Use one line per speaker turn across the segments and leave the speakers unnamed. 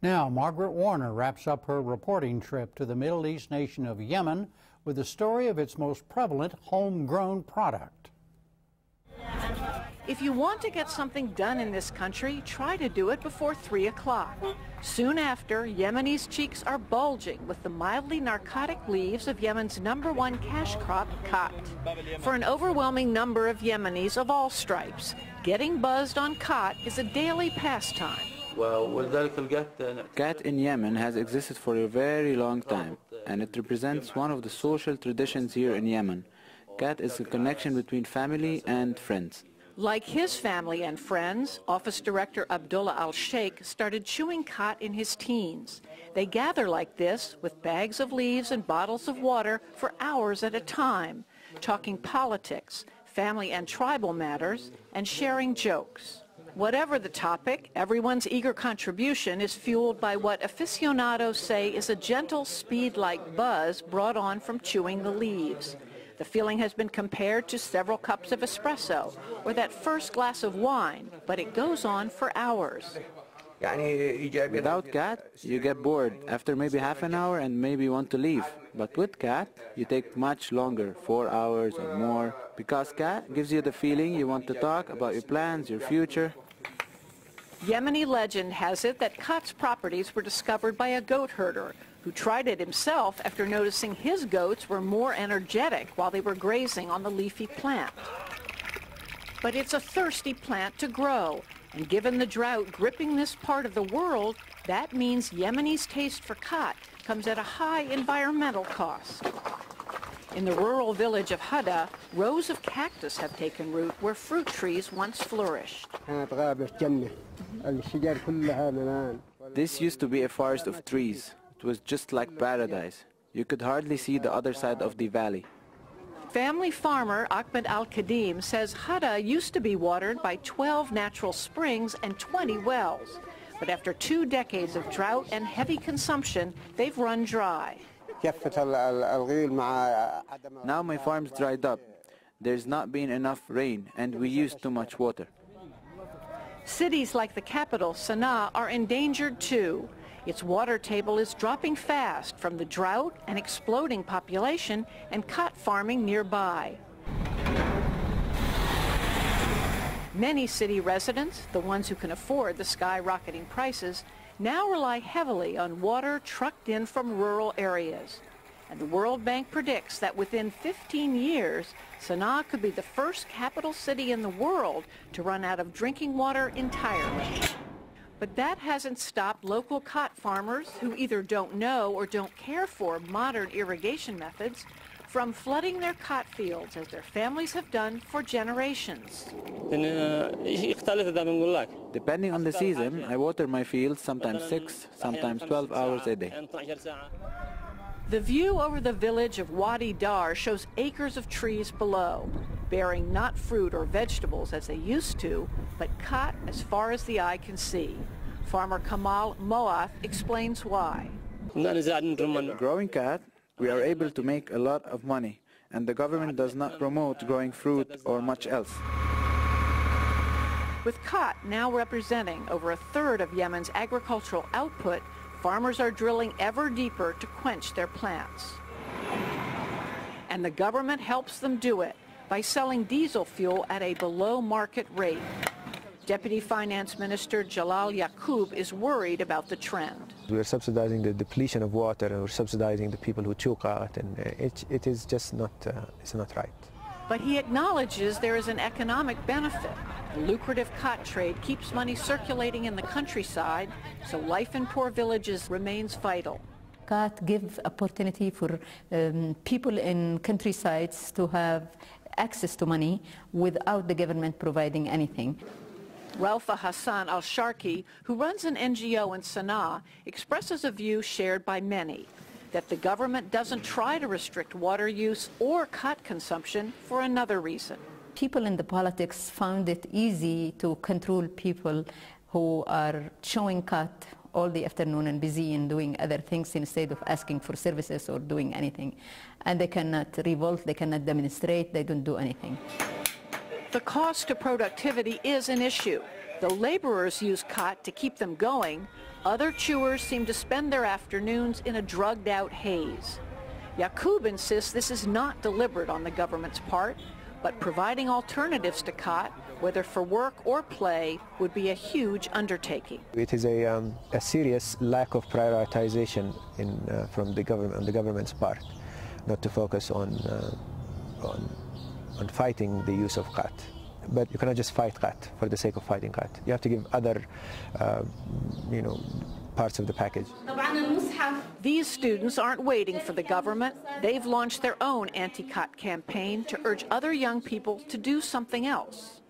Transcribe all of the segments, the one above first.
Now, Margaret Warner wraps up her reporting trip to the Middle East nation of Yemen with the story of its most prevalent homegrown product.
If you want to get something done in this country, try to do it before 3 o'clock. Soon after, Yemenis' cheeks are bulging with the mildly narcotic leaves of Yemen's #1 cash crop, khat. For an overwhelming number of Yemenis of all stripes, getting buzzed on khat is a daily pastime.
Khat in Yemen has existed for a very long time, and it represents one of the social traditions here in Yemen. Khat is a connection between family and friends.
Like his family and friends, Office Director Abdullah al-Sheikh started chewing khat in his teens. They gather like this with bags of leaves and bottles of water for hours at a time, talking politics, family and tribal matters, and sharing jokes. Whatever the topic, everyone's eager contribution is fueled by what aficionados say is a gentle speed-like buzz brought on from chewing the leaves. The feeling has been compared to several cups of espresso or that first glass of wine, but it goes on for hours.
Without khat, you get bored after maybe half an hour and maybe want to leave. But with khat, you take much longer, 4 hours or more, because khat gives you the feeling you want to talk about your plans, your future.
Yemeni legend has it that khat's properties were discovered by a goat herder who tried it himself after noticing his goats were more energetic while they were grazing on the leafy plant. But it's a thirsty plant to grow, and given the drought gripping this part of the world, that means Yemeni's taste for khat comes at a high environmental cost. In the rural village of Hada, rows of cactus have taken root where fruit trees once flourished.
This used to be a forest of trees. It was just like paradise. You could hardly see the other side of the valley.
Family farmer Ahmed Al-Kadim says Hada used to be watered by 12 natural springs and 20 wells. But after 2 decades of drought and heavy consumption, they've run dry.
Now my farm's dried up. There's not been enough rain, and we use too much water.
Cities like the capital, Sana'a, are endangered too. Its water table is dropping fast from the drought and exploding population and khat farming nearby. Many city residents, the ones who can afford the skyrocketing prices, now rely heavily on water trucked in from rural areas. And the World Bank predicts that within 15 years, Sana'a could be the first capital city in the world to run out of drinking water entirely. But that hasn't stopped local khat farmers who either don't know or don't care for modern irrigation methods from flooding their khat fields as their families have done for generations.
Depending on the season, I water my fields sometimes 6, sometimes 12 hours a day.
The view over the village of Wadi Dar shows acres of trees below, bearing not fruit or vegetables as they used to, but khat as far as the eye can see. Farmer Kamal Moath explains why.
Growing khat, we are able to make a lot of money, and the government does not promote growing fruit or much else.
With khat now representing over 1/3 of Yemen's agricultural output, farmers are drilling ever deeper to quench their plants. And the government helps them do it by selling diesel fuel at a below-market rate. Deputy Finance Minister Jalal Yaqub is worried about the trend.
We're subsidizing the depletion of water, and we're subsidizing the people who chew khat, and it is just not, it's not right.
But he acknowledges there is an economic benefit. The lucrative khat trade keeps money circulating in the countryside, so life in poor villages remains vital.
Khat gives opportunity for people in countrysides to have access to money without the government providing anything.
Ralfa Hassan al-Sharki, who runs an NGO in Sana'a, expresses a view shared by many, that the government doesn't try to restrict water use or khat consumption for another reason.
People in the politics found it easy to control people who are showing khat all the afternoon and busy in doing other things instead of asking for services or doing anything. And they cannot revolt, they cannot demonstrate, they don't do anything.
The cost to productivity is an issue. The laborers use khat to keep them going. Other chewers seem to spend their afternoons in a drugged-out haze. Yaqub insists this is not deliberate on the government's part, but providing alternatives to khat, whether for work or play, would be a huge undertaking.
It is a serious lack of prioritization from the government, on the government's part, not to focus on fighting the use of khat. But you cannot just fight khat for the sake of fighting khat. You have to give other, parts of the package.
These students aren't waiting for the government. They've launched their own anti-khat campaign to urge other young people to do something else.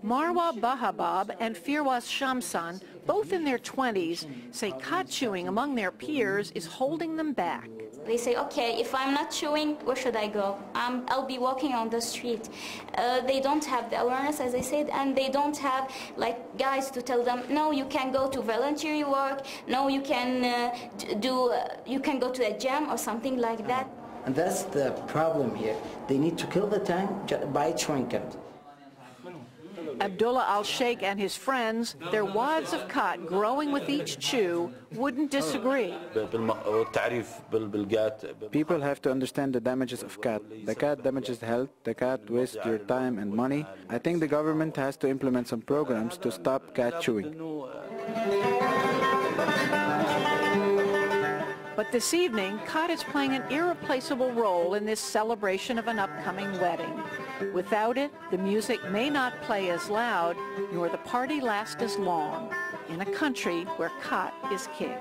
Marwa Bahabab and Firwas Shamsan, both in their 20s, say khat chewing among their peers is holding them back.
They say, okay, if I'm not chewing, where should I go? I'll be walking on the street. They don't have the awareness, as I said, and they don't have like guys to tell them, no, you can go to voluntary work, no, you can you can go to a gym or something like that.
And that's the problem here. They need to kill the time by chewing khat.
Abdullah al-Sheikh and his friends, their wads of khat growing with each chew, wouldn't disagree.
People have to understand the damages of khat. The khat damages health, the khat wastes your time and money. I think the government has to implement some programs to stop khat chewing.
But this evening, khat is playing an irreplaceable role in this celebration of an upcoming wedding. Without it, the music may not play as loud, nor the party last as long, in a country where khat is king.